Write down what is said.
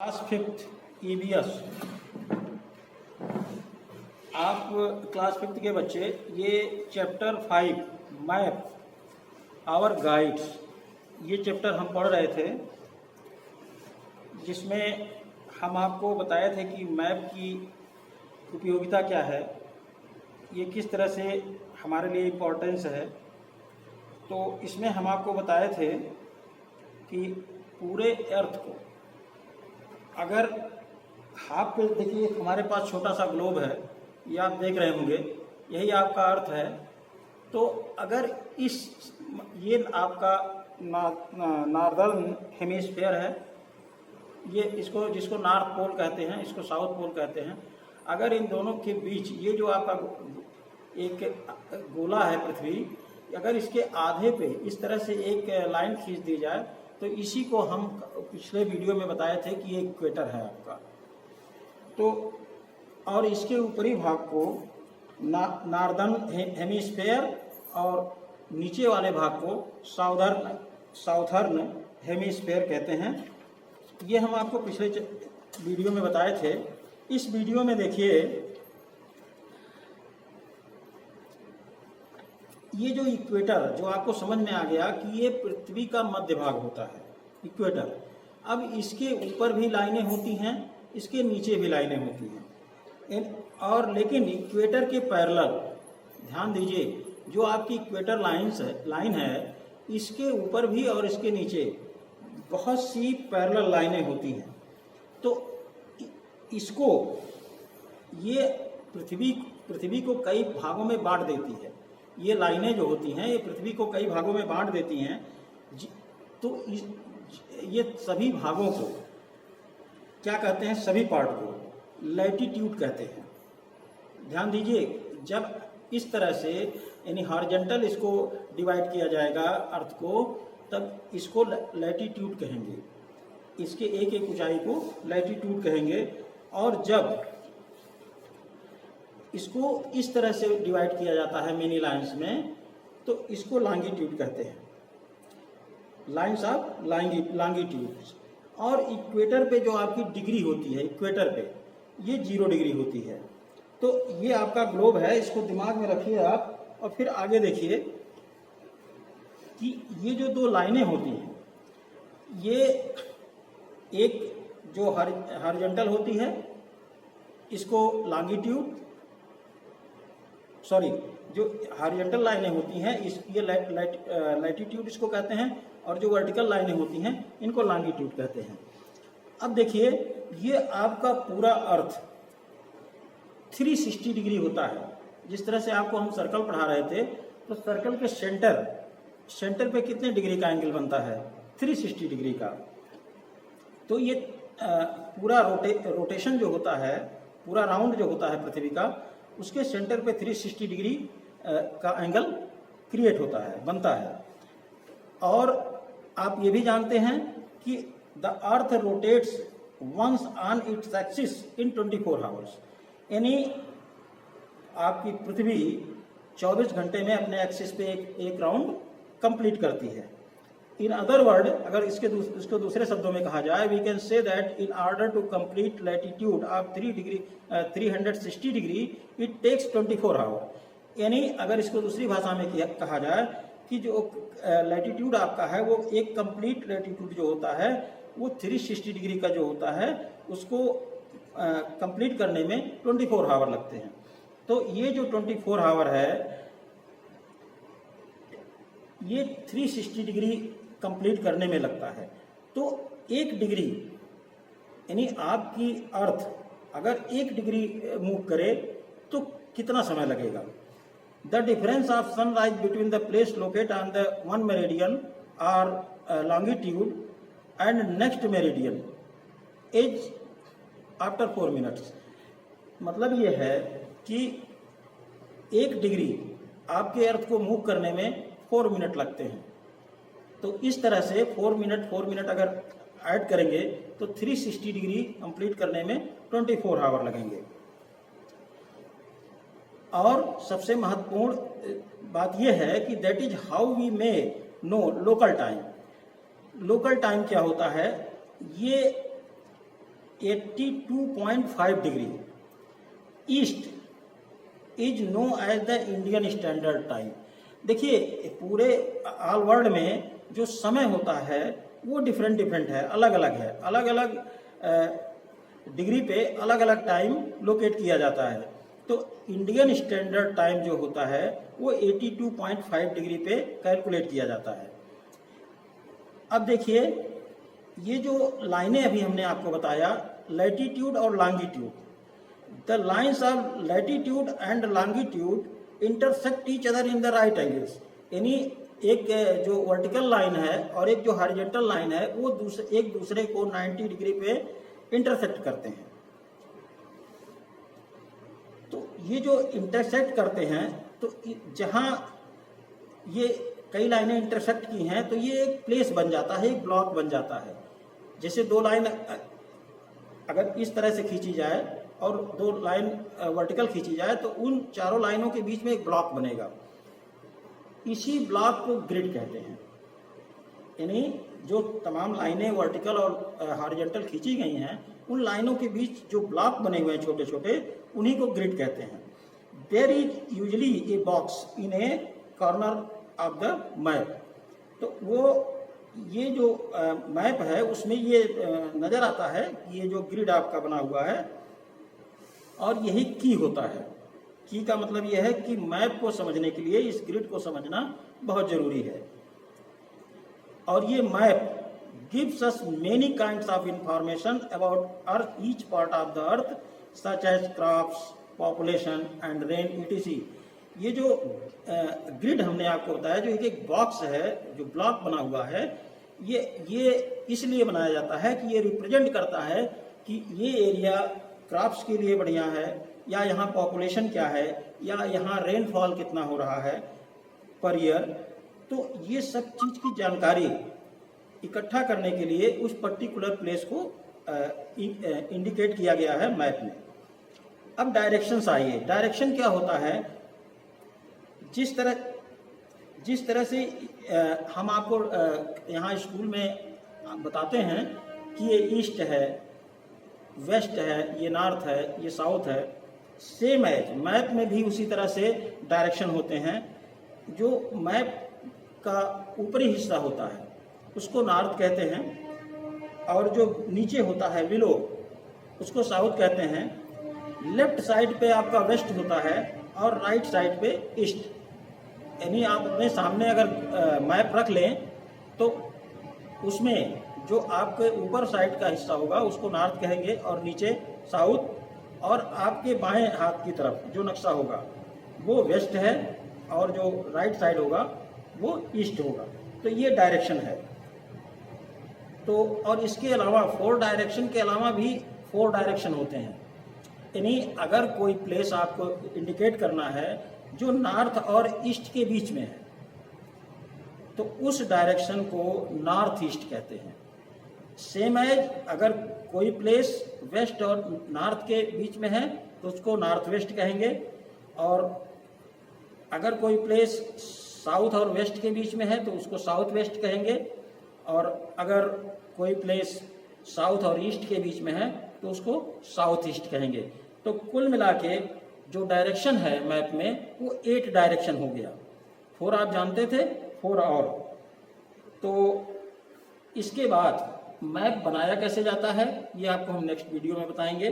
Class fifth EVS. आप class fifth के बच्चे ये चैप्टर 5 मैप आवर गाइड्स, ये चैप्टर हम पढ़ रहे थे, जिसमें हम आपको बताए थे कि मैप की उपयोगिता क्या है, ये किस तरह से हमारे लिए इम्पोर्टेंस है। तो इसमें हम आपको बताए थे कि पूरे अर्थ को, अगर हाफ पे देखिए हमारे पास छोटा सा ग्लोब है, ये आप देख रहे होंगे, यही आपका अर्थ है। तो अगर ये आपका नॉर्दर्न हेमिस्फीयर है, ये इसको जिसको नॉर्थ पोल कहते हैं, इसको साउथ पोल कहते हैं। अगर इन दोनों के बीच ये जो आपका एक गोला है पृथ्वी, अगर इसके आधे पे इस तरह से एक लाइन खींच दी जाए तो इसी को हम पिछले वीडियो में बताए थे कि ये इक्वेटर है आपका। तो और इसके ऊपरी भाग को नॉर्दर्न हेमिस्फीयर और नीचे वाले भाग को साउथर्न हेमिस्फीयर कहते हैं। ये हम आपको पिछले वीडियो में बताए थे। इस वीडियो में देखिए, ये जो इक्वेटर, जो आपको समझ में आ गया कि ये पृथ्वी का मध्य भाग होता है इक्वेटर। अब इसके ऊपर भी लाइनें होती हैं, इसके नीचे भी लाइनें होती हैं, और लेकिन इक्वेटर के पैरेलल, ध्यान दीजिए, जो आपकी इक्वेटर लाइन है, इसके ऊपर भी और इसके नीचे बहुत सी पैरेलल लाइनें होती हैं। तो इसको, ये पृथ्वी को कई भागों में बांट देती है। ये लाइनें जो होती हैं, ये पृथ्वी को कई भागों में बांट देती हैं। तो ये सभी भागों को क्या कहते हैं? सभी पार्ट को लैटिट्यूड कहते हैं। ध्यान दीजिए, जब इस तरह से यानी हॉरिजॉन्टल इसको डिवाइड किया जाएगा अर्थ को, तब इसको लैटिट्यूड कहेंगे। इसके एक एक ऊंचाई को लैटिट्यूड कहेंगे। और जब इसको इस तरह से डिवाइड किया जाता है मेनी लाइंस में, तो इसको लॉन्गिट्यूड कहते हैं, लाइंस ऑफ लॉन्गिट्यूड। और इक्वेटर पे जो आपकी डिग्री होती है, इक्वेटर पे ये 0 डिग्री होती है। तो ये आपका ग्लोब है, इसको दिमाग में रखिए आप, और फिर आगे देखिए कि ये जो दो लाइनें होती हैं, ये एक जो हॉरिजॉन्टल होती है, इसको लॉन्गिट्यूड, सॉरी, जो हॉरिजॉन्टल लाइनें होती हैं ये लैटिट्यूड इसको कहते हैं, और जो वर्टिकल लाइनें होती हैं इनको लॉन्गिट्यूड कहते हैं। अब देखिए, ये आपका पूरा अर्थ 360 डिग्री होता है। जिस तरह से आपको हम सर्कल पढ़ा रहे थे, तो सर्कल के सेंटर पे कितने डिग्री का एंगल बनता है? 360 डिग्री का। तो ये पूरा रोटेशन जो होता है, पूरा राउंड जो होता है पृथ्वी का, उसके सेंटर पे 360 डिग्री का एंगल क्रिएट होता है, बनता है। और आप ये भी जानते हैं कि the earth rotates once on its axis in 24 hours, यानी आपकी पृथ्वी 24 घंटे में अपने एक्सिस पे एक राउंड कंप्लीट करती है। इन अदर वर्ड, अगर इसको दूसरे शब्दों में कहा जाए, we can say that in order to complete latitude of 360 degree it takes 24 hour. यानी अगर इसको दूसरी भाषा में कहा जाए कि जो लैटिट्यूड आपका है, वो एक कंप्लीट लैटिट्यूड जो होता है, वो 360 डिग्री का जो होता है, उसको कंप्लीट करने में 24 आवर लगते हैं। तो ये जो 24 आवर है, ये 360 डिग्री कंप्लीट करने में लगता है। तो 1 डिग्री, यानी आपकी अर्थ अगर 1 डिग्री मूव करे तो कितना समय लगेगा? The difference of sunrise between the place locate on the one meridian और longitude and next meridian is after 4 minutes. मतलब ये है कि 1 डिग्री आपके अर्थ को मूव करने में 4 मिनट लगते हैं। तो इस तरह से 4 मिनट अगर ऐड करेंगे तो 360 डिग्री कंप्लीट करने में 24 आवर लगेंगे। और सबसे महत्वपूर्ण बात यह है कि that is how we may know local time. Local time क्या होता है? ये 82.5 degree east is know as the Indian standard time. देखिए पूरे ऑल वर्ल्ड में जो समय होता है वो डिफरेंट है, अलग अलग है, अलग अलग डिग्री पे अलग अलग टाइम लोकेट किया जाता है। तो इंडियन स्टैंडर्ड टाइम जो होता है वो 82.5 डिग्री पे कैलकुलेट किया जाता है। अब देखिए ये जो लाइनें अभी हमने आपको बताया, लैटिट्यूड और longitude, the lines of latitude and longitude intersect each other in the right angles. यानी एक जो वर्टिकल लाइन है और एक जो हॉरिजॉन्टल लाइन है वो एक दूसरे को 90 डिग्री पे इंटरसेक्ट करते हैं। तो ये जो इंटरसेक्ट करते हैं, तो जहां ये कई लाइनें इंटरसेक्ट की हैं तो ये एक प्लेस बन जाता है, एक ब्लॉक बन जाता है। जैसे दो लाइन अगर इस तरह से खींची जाए और दो लाइन वर्टिकल खींची जाए तो उन चारों लाइनों के बीच में एक ब्लॉक बनेगा। इसी ब्लॉक को ग्रिड कहते हैं। यानी जो तमाम लाइनें वर्टिकल और हॉरिजॉन्टल खींची गई हैं उन लाइनों के बीच जो ब्लॉक बने हुए हैं छोटे छोटे, उन्हीं को ग्रिड कहते हैं। There is usually a box in a corner of the map. तो वो ये जो मैप है उसमें ये नजर आता है कि ये जो ग्रिड आपका बना हुआ है और यही की होता है। की का मतलब यह है कि मैप को समझने के लिए इस ग्रिड को समझना बहुत जरूरी है। और ये map gives us many kinds of information about earth, each part of the earth such as crops, population and rain etc। ये जो ग्रिड हमने आपको बताया, जो एक बॉक्स है, जो ब्लॉक बना हुआ है, ये इसलिए बनाया जाता है कि ये रिप्रेजेंट करता है कि ये एरिया क्रॉप्स के लिए बढ़िया है, या यहाँ पॉपुलेशन क्या है, या यहाँ रेनफॉल कितना हो रहा है पर ईयर। तो ये सब चीज की जानकारी इकट्ठा करने के लिए उस पर्टिकुलर प्लेस को इंडिकेट किया गया है मैप में। अब डायरेक्शंस आइए। डायरेक्शन क्या होता है? जिस तरह से हम आपको यहाँ स्कूल में बताते हैं कि ये ईस्ट है, वेस्ट है, ये नॉर्थ है, ये साउथ है, सेम एज मैप में भी उसी तरह से डायरेक्शन होते हैं। जो मैप का ऊपरी हिस्सा होता है उसको नॉर्थ कहते हैं, और जो नीचे होता है बिलो उसको साउथ कहते हैं। लेफ्ट साइड पे आपका वेस्ट होता है और राइट साइड पे ईस्ट। यानी आप अपने सामने अगर मैप रख लें तो उसमें जो आपके ऊपर साइड का हिस्सा होगा उसको नॉर्थ कहेंगे और नीचे साउथ, और आपके बाएं हाथ की तरफ जो नक्शा होगा वो वेस्ट है और जो राइट साइड होगा वो ईस्ट होगा। तो ये डायरेक्शन है। तो और इसके अलावा 4 डायरेक्शन के अलावा भी 4 डायरेक्शन होते हैं। यानी अगर कोई प्लेस आपको इंडिकेट करना है जो नॉर्थ और ईस्ट के बीच में है तो उस डायरेक्शन को नॉर्थ ईस्ट कहते हैं। सेम एज अगर कोई प्लेस वेस्ट और नॉर्थ के बीच में है तो उसको नॉर्थ वेस्ट कहेंगे, और अगर कोई प्लेस साउथ और वेस्ट के बीच में है तो उसको साउथ वेस्ट कहेंगे, और अगर कोई प्लेस साउथ और ईस्ट के बीच में है तो उसको साउथ ईस्ट कहेंगे। तो कुल मिला के जो डायरेक्शन है मैप में वो 8 डायरेक्शन हो गया। 4 आप जानते थे, 4 और। तो इसके बाद मैप बनाया कैसे जाता है ये आपको हम नेक्स्ट वीडियो में बताएंगे।